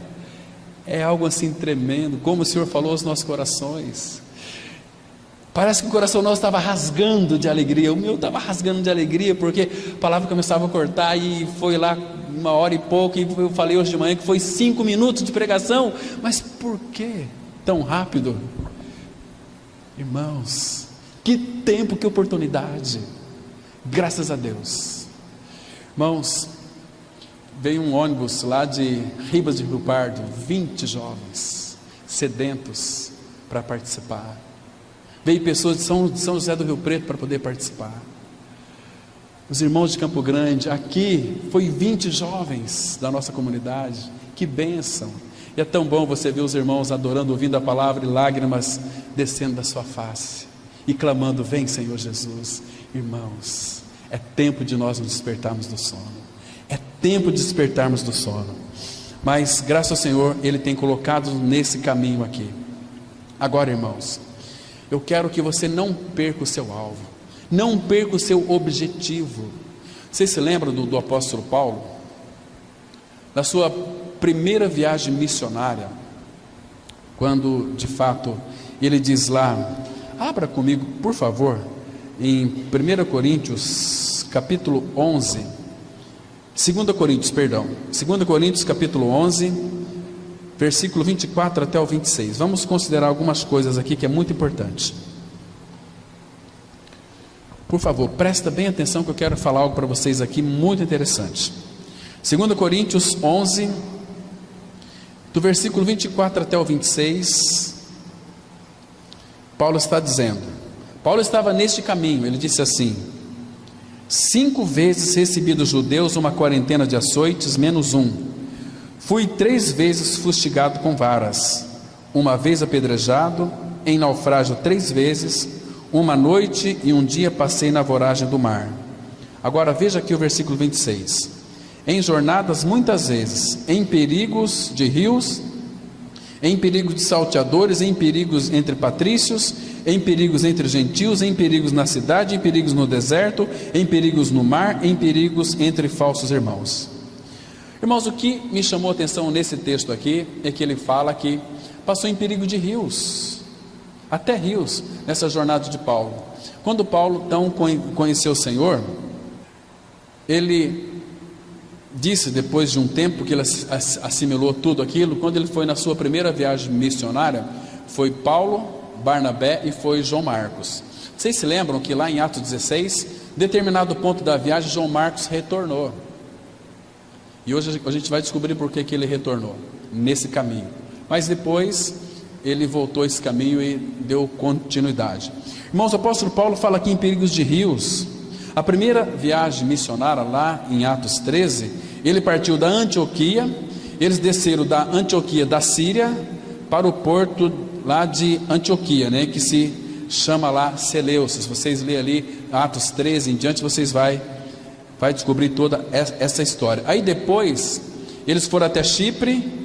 É algo assim tremendo, como o Senhor falou aos nossos corações. Parece que o coração nosso estava rasgando de alegria. O meu estava rasgando de alegria, porque a palavra começava a cortar e foi lá 1 hora e pouco, e eu falei hoje de manhã que foi 5 minutos de pregação. Mas por que tão rápido? Irmãos, que tempo, que oportunidade. Graças a Deus. Irmãos, veio um ônibus lá de Ribas de Rio Pardo, 20 jovens sedentos para participar. Veio pessoas de São José do Rio Preto para poder participar. Os irmãos de Campo Grande, aqui foi 20 jovens da nossa comunidade. Que bênção! E é tão bom você ver os irmãos adorando, ouvindo a palavra, e lágrimas descendo da sua face e clamando: vem, Senhor Jesus. Irmãos, é tempo de nós nos despertarmos do sono. É tempo de despertarmos do sono. Mas graças ao Senhor, Ele tem colocado nesse caminho aqui. Agora, irmãos, eu quero que você não perca o seu alvo, não perca o seu objetivo. Vocês se lembram do apóstolo Paulo? Na sua primeira viagem missionária, quando de fato ele diz lá, abra comigo por favor, em 1 Coríntios capítulo 11, 2 Coríntios capítulo 11, versículo 24 até o 26, vamos considerar algumas coisas aqui que é muito importante. Por favor, presta bem atenção que eu quero falar algo para vocês aqui muito interessante. 2 Coríntios 11, do versículo 24 até o 26, Paulo está dizendo, Paulo estava neste caminho, ele disse assim: 5 vezes recebi dos judeus uma quarentena de açoites, menos 1. Fui 3 vezes fustigado com varas, 1 vez apedrejado, em naufrágio 3 vezes, 1 noite e 1 dia passei na voragem do mar. Agora veja aqui o versículo 26. Em jornadas muitas vezes, em perigos de rios, em perigos de salteadores, em perigos entre patrícios, em perigos entre gentios, em perigos na cidade, em perigos no deserto, em perigos no mar, em perigos entre falsos irmãos. Irmãos, o que me chamou a atenção nesse texto aqui é que ele fala que passou em perigo de rios, até rios, nessa jornada de Paulo. Quando Paulo então conheceu o Senhor, ele disse, depois de um tempo que ele assimilou tudo aquilo, quando ele foi na sua primeira viagem missionária, foi Paulo, Barnabé e foi João Marcos. Vocês se lembram que lá em Atos 16, determinado ponto da viagem, João Marcos retornou. E hoje a gente vai descobrir por que ele retornou nesse caminho. Mas depois ele voltou esse caminho e deu continuidade. Irmãos, o apóstolo Paulo fala aqui em perigos de rios. A primeira viagem missionária lá em Atos 13, ele partiu da Antioquia. Eles desceram da Antioquia da Síria para o porto lá de Antioquia, né, que se chama lá Seleucus. Se vocês lerem ali Atos 13 em diante, vocês vai descobrir toda essa história. Aí depois eles foram até Chipre.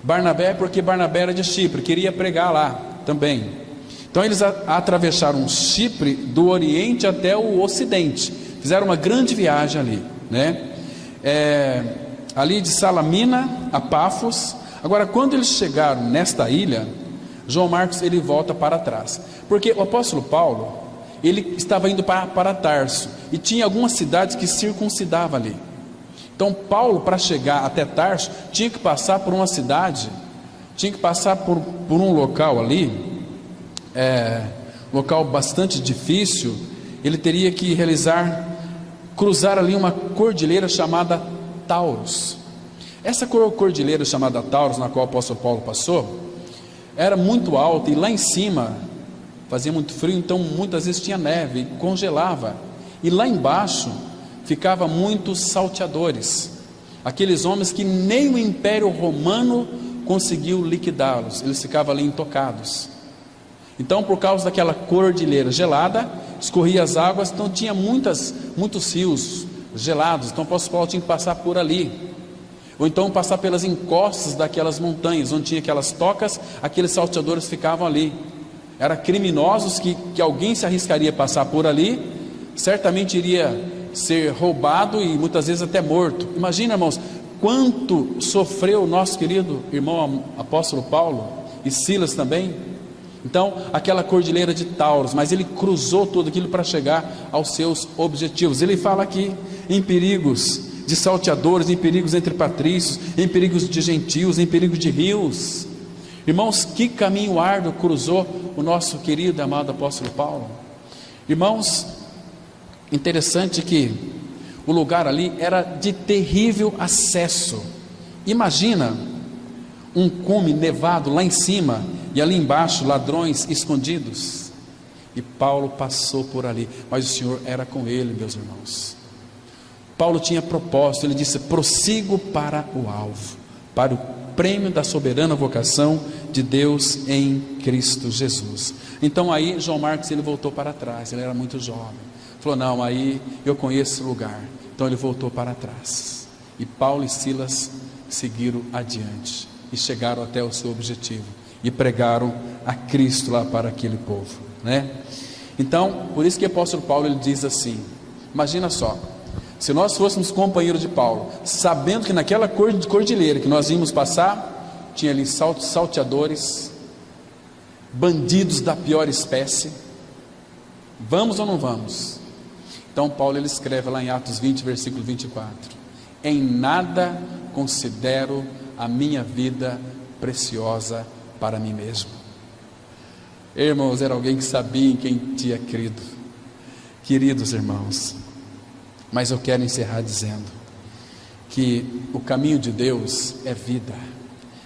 Barnabé, porque Barnabé era de Chipre, queria pregar lá também. Então eles atravessaram Chipre do Oriente até o Ocidente, fizeram uma grande viagem ali, né? Ali de Salamina a Pafos. Agora, quando eles chegaram nesta ilha, João Marcos ele volta para trás, porque o apóstolo Paulo ele estava indo para Tarso, e tinha algumas cidades que circuncidava ali. Então Paulo, para chegar até Tarso, tinha que passar por uma cidade, tinha que passar por um local ali, local bastante difícil. Ele teria que cruzar ali uma cordilheira chamada Taurus. Essa cordilheira chamada Taurus, na qual o apóstolo Paulo passou, era muito alta, e lá em cima fazia muito frio, então muitas vezes tinha neve, congelava, e lá embaixo ficava muitos salteadores, aqueles homens que nem o Império Romano conseguiu liquidá-los, eles ficavam ali intocados. Então, por causa daquela cordilheira gelada, escorria as águas, então tinha muitos rios gelados. Então o apóstolo Paulo tinha que passar por ali, ou então passar pelas encostas daquelas montanhas, onde tinha aquelas tocas, aqueles salteadores ficavam ali. Eram criminosos que alguém se arriscaria a passar por ali, certamente iria ser roubado e muitas vezes até morto. Imagina, irmãos, quanto sofreu o nosso querido irmão apóstolo Paulo e Silas também. Então, aquela cordilheira de Taurus, mas ele cruzou tudo aquilo para chegar aos seus objetivos. Ele fala aqui em perigos de salteadores, em perigos entre patrícios, em perigos de gentios, em perigos de rios. Irmãos, que caminho árduo cruzou o nosso querido e amado apóstolo Paulo. Irmãos, interessante que o lugar ali era de terrível acesso. Imagina um cume nevado lá em cima e ali embaixo ladrões escondidos. E Paulo passou por ali, mas o Senhor era com ele, meus irmãos. Paulo tinha propósito, ele disse: prossigo para o alvo, para o prêmio da soberana vocação de Deus em Cristo Jesus. Então aí João Marcos, ele voltou para trás, ele era muito jovem, falou: não, aí eu conheço esse lugar. Então ele voltou para trás, e Paulo e Silas seguiram adiante, e chegaram até o seu objetivo, e pregaram a Cristo lá para aquele povo, né? Então, por isso que o apóstolo Paulo, ele diz assim, imagina só, se nós fôssemos companheiros de Paulo, sabendo que naquela cordilheira que nós íamos passar, tinha ali salteadores, bandidos da pior espécie, vamos ou não vamos? Então Paulo, ele escreve lá em Atos 20, versículo 24, em nada considero a minha vida preciosa para mim mesmo. Irmãos, era alguém que sabia em quem tinha crido. Queridos irmãos, mas eu quero encerrar dizendo que o caminho de Deus é vida.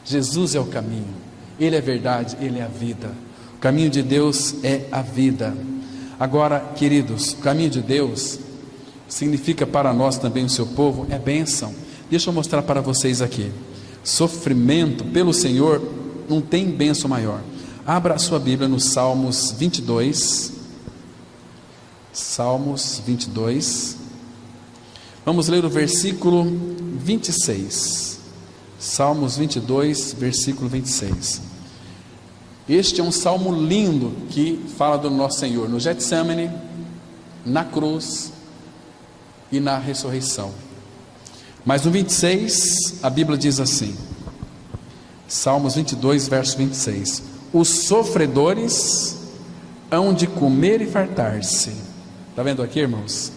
Jesus é o caminho, Ele é a verdade, Ele é a vida. O caminho de Deus é a vida. Agora, queridos, o caminho de Deus significa para nós também, o seu povo, é bênção. Deixa eu mostrar para vocês aqui. Sofrimento pelo Senhor não tem bênção maior. Abra a sua Bíblia no Salmos 22. Salmos 22. Vamos ler o versículo 26. Salmos 22, versículo 26. Este é um salmo lindo que fala do nosso Senhor no Getsemane, na cruz e na ressurreição. Mas no 26, a Bíblia diz assim, Salmos 22, verso 26: os sofredores hão de comer e fartar-se. Está vendo aqui, irmãos?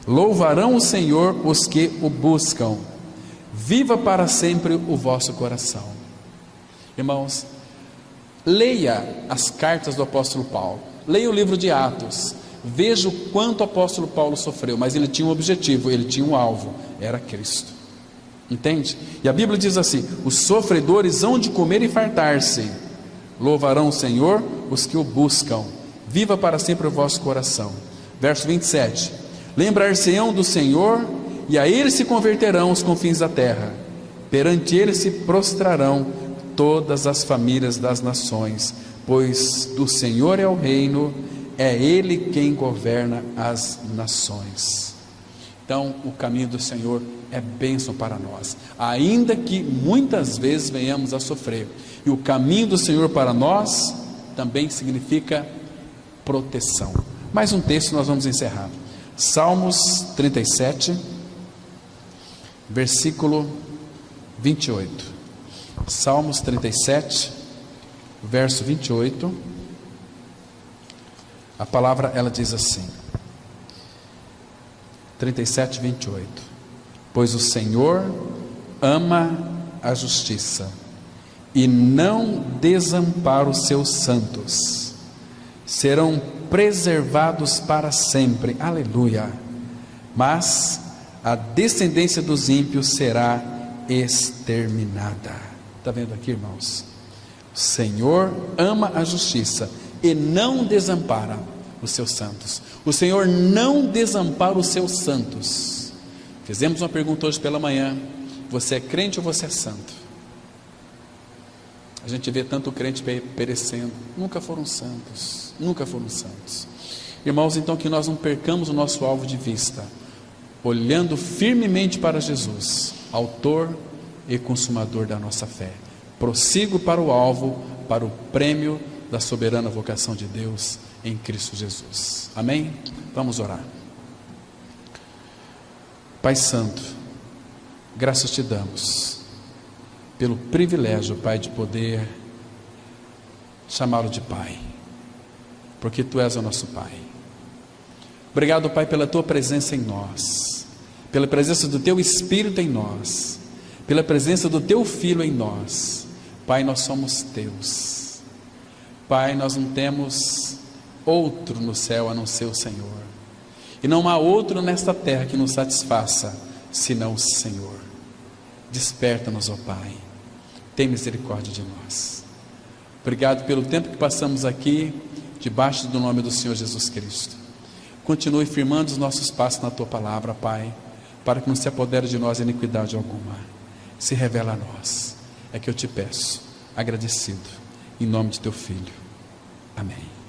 Louvarão o Senhor os que o buscam. Viva para sempre o vosso coração. Irmãos, leia as cartas do apóstolo Paulo, leia o livro de Atos, veja o quanto o apóstolo Paulo sofreu, mas ele tinha um objetivo, ele tinha um alvo, era Cristo, entende? E a Bíblia diz assim: os sofredores hão de comer e fartar-se, louvarão o Senhor os que o buscam, viva para sempre o vosso coração. Verso 27, lembrar-se-ão do Senhor, e a Ele se converterão os confins da terra, perante Ele se prostrarão todas as famílias das nações, pois do Senhor é o reino, é Ele quem governa as nações. Então o caminho do Senhor é bênção para nós, ainda que muitas vezes venhamos a sofrer, e o caminho do Senhor para nós também significa proteção. Mais um texto, nós vamos encerrar. Salmos 37, versículo 28. Salmos 37, verso 28. A palavra, ela diz assim, 37, 28: pois o Senhor ama a justiça e não desampara os seus santos, serão preservados para sempre, aleluia, mas a descendência dos ímpios será exterminada. Está vendo aqui, irmãos? O Senhor ama a justiça e não desampara os seus santos. O Senhor não desampara os seus santos. Fizemos uma pergunta hoje pela manhã: você é crente ou você é santo? A gente vê tanto crente perecendo, nunca foram santos, nunca foram santos. Irmãos, então que nós não percamos o nosso alvo de vista, olhando firmemente para Jesus, autor e consumador da nossa fé. Prossigo para o alvo, para o prêmio da soberana vocação de Deus em Cristo Jesus. Amém? Vamos orar. Pai Santo, Graças te damos pelo privilégio, Pai, de poder chamá-lo de Pai, porque tu és o nosso Pai. Obrigado, Pai, pela tua presença em nós, pela presença do teu Espírito em nós, pela presença do teu Filho em nós. Pai, nós somos teus. Pai, nós não temos outro no céu a não ser o Senhor, e não há outro nesta terra que nos satisfaça senão o Senhor. Desperta-nos, ó Pai, tem misericórdia de nós. Obrigado pelo tempo que passamos aqui debaixo do nome do Senhor Jesus Cristo. Continue firmando os nossos passos na tua palavra, Pai, para que não se apodere de nós iniquidade alguma. Se revela a nós, é que eu te peço, agradecido, em nome de teu Filho. Amém.